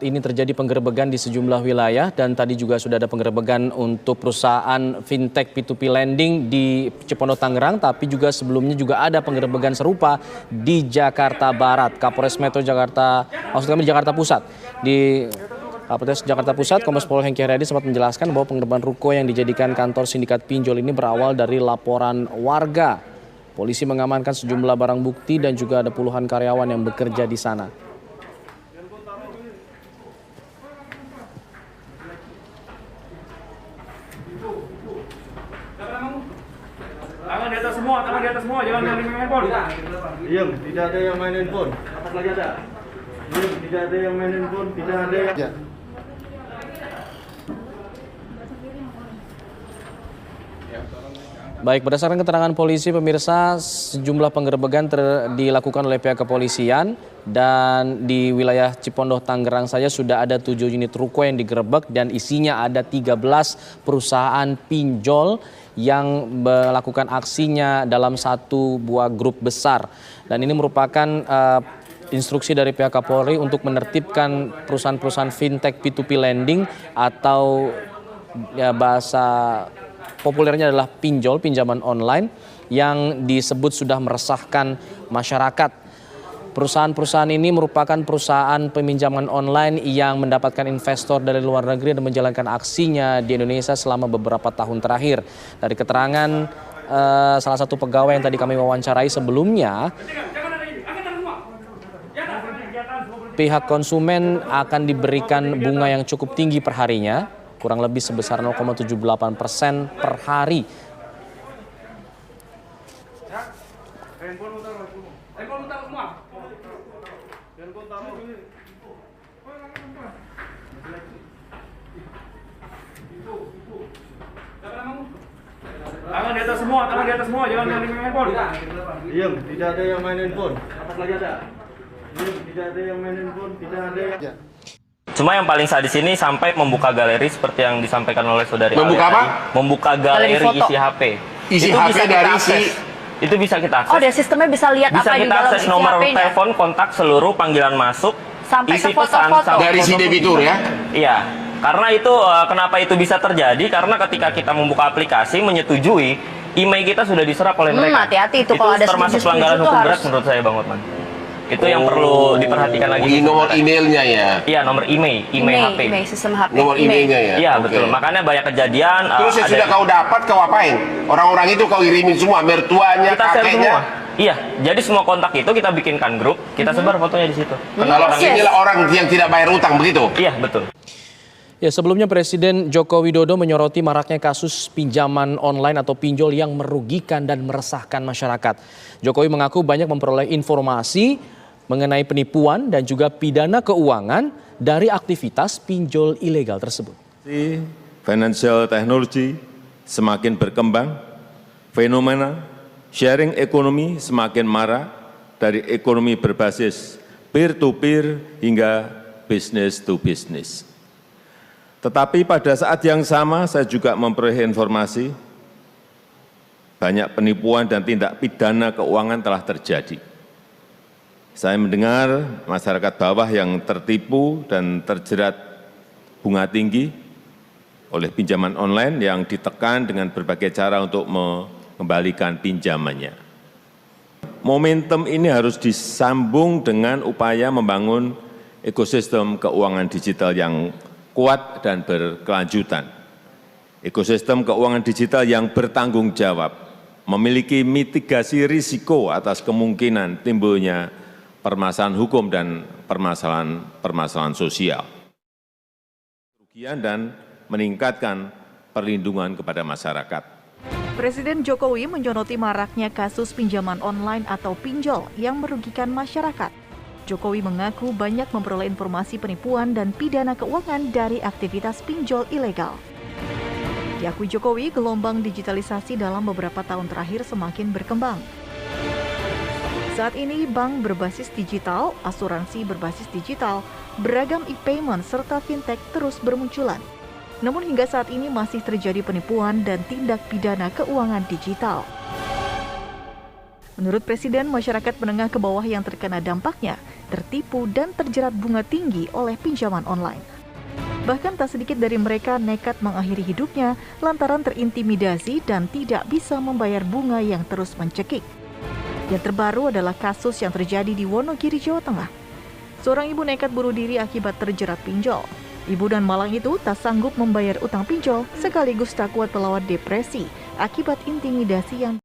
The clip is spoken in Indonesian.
Ini terjadi penggerebekan di sejumlah wilayah dan tadi juga sudah ada penggerebekan untuk perusahaan fintech P2P lending di Cipondoh Tangerang, tapi juga sebelumnya juga ada penggerebekan serupa di Jakarta Barat. Kapolres Metro Jakarta, maksud kami di Jakarta Pusat. Di Kapolres Jakarta Pusat, Kombes Pol Hengki Haryadi sempat menjelaskan bahwa penggerebekan ruko yang dijadikan kantor sindikat pinjol ini berawal dari laporan warga. Polisi mengamankan sejumlah barang bukti dan juga ada puluhan karyawan yang bekerja di sana. Tangan di atas semua, jangan main handphone. Diam, tidak ada yang main handphone. Atas lagi ada. Diam, tidak ada yang main handphone, tidak ada yang... Ya. Baik, berdasarkan keterangan polisi, pemirsa, sejumlah penggerebekan dilakukan oleh pihak kepolisian dan di wilayah Cipondoh Tangerang saja sudah ada 7 unit ruko yang digerebek dan isinya ada 13 perusahaan pinjol yang melakukan aksinya dalam satu buah grup besar. Dan ini merupakan instruksi dari pihak Kapolri untuk menertibkan perusahaan-perusahaan fintech P2P lending atau ya bahasa populernya adalah pinjol, pinjaman online yang disebut sudah meresahkan masyarakat. Perusahaan-perusahaan ini merupakan perusahaan peminjaman online yang mendapatkan investor dari luar negeri dan menjalankan aksinya di Indonesia selama beberapa tahun terakhir. Dari keterangan salah satu pegawai yang tadi kami wawancarai sebelumnya, pihak konsumen akan diberikan bunga yang cukup tinggi perharinya, kurang lebih sebesar 0,78% per hari. Tangan di atas semua, jangan main handphone. Diam, tidak ada yang main handphone. Atas lagi ada. Diam, tidak ada yang main handphone, tidak ada yang... Ya. Cuma yang paling sadis ini sampai membuka galeri seperti yang disampaikan oleh saudari. Membuka apa? Membuka galeri isi HP. Isi itu HP bisa dari kita akses. Itu bisa kita akses. Oh, dan sistemnya bisa lihat bisa apa di kita dalam akses isi nomor HP-nya? telepon, kontak, seluruh panggilan masuk, Sampai isi ke foto-foto. pesan, Dari si debitur ya? Iya. Karena itu kenapa itu bisa terjadi? Karena ketika kita membuka aplikasi menyetujui, email kita sudah diserap oleh mereka. Hati-hati itu kalau ada termasuk setuju-setuju pelanggaran tuh hukum berat harus. menurut saya, Bang Otman. Itu yang perlu diperhatikan lagi. Ini nomor emailnya ya? Iya, nomor email HP. Email, sistem HP. Nomor emailnya ya? Iya, Oke. betul. Makanya banyak kejadian. Terus yang sudah kau dapat, kau apain? Orang-orang itu kau kirimin semua, mertuanya, kita share kakeknya? semua. Iya, jadi semua kontak itu kita bikinkan grup, kita sebar fotonya di situ. Kalau inilah orang yang tidak bayar utang, begitu? Iya, betul. Ya, sebelumnya Presiden Joko Widodo menyoroti maraknya kasus pinjaman online atau pinjol yang merugikan dan meresahkan masyarakat. Jokowi mengaku banyak memperoleh informasi mengenai penipuan dan juga pidana keuangan dari aktivitas pinjol ilegal tersebut. Financial technology semakin berkembang, fenomena sharing ekonomi semakin marak dari ekonomi berbasis peer-to-peer hingga business to business. Tetapi pada saat yang sama saya juga memperoleh informasi banyak penipuan dan tindak pidana keuangan telah terjadi. Saya mendengar masyarakat bawah yang tertipu dan terjerat bunga tinggi oleh pinjaman online yang ditekan dengan berbagai cara untuk mengembalikan pinjamannya. Momentum ini harus disambung dengan upaya membangun ekosistem keuangan digital yang kuat dan berkelanjutan. Ekosistem keuangan digital yang bertanggung jawab, memiliki mitigasi risiko atas kemungkinan timbulnya permasalahan hukum dan permasalahan sosial. Kerugian dan meningkatkan perlindungan kepada masyarakat. Presiden Jokowi menyoroti maraknya kasus pinjaman online atau pinjol yang merugikan masyarakat. Jokowi mengaku banyak memperoleh informasi penipuan dan pidana keuangan dari aktivitas pinjol ilegal. Diakui Jokowi, gelombang digitalisasi dalam beberapa tahun terakhir semakin berkembang. Saat ini, bank berbasis digital, asuransi berbasis digital, beragam e-payment, serta fintech terus bermunculan. Namun hingga saat ini masih terjadi penipuan dan tindak pidana keuangan digital. Menurut Presiden, masyarakat menengah ke bawah yang terkena dampaknya tertipu dan terjerat bunga tinggi oleh pinjaman online. Bahkan tak sedikit dari mereka nekat mengakhiri hidupnya lantaran terintimidasi dan tidak bisa membayar bunga yang terus mencekik. Yang terbaru adalah kasus yang terjadi di Wonogiri, Jawa Tengah. Seorang ibu nekat bunuh diri akibat terjerat pinjol. Ibu dan malang itu tak sanggup membayar utang pinjol sekaligus tak kuat melawan depresi akibat intimidasi yang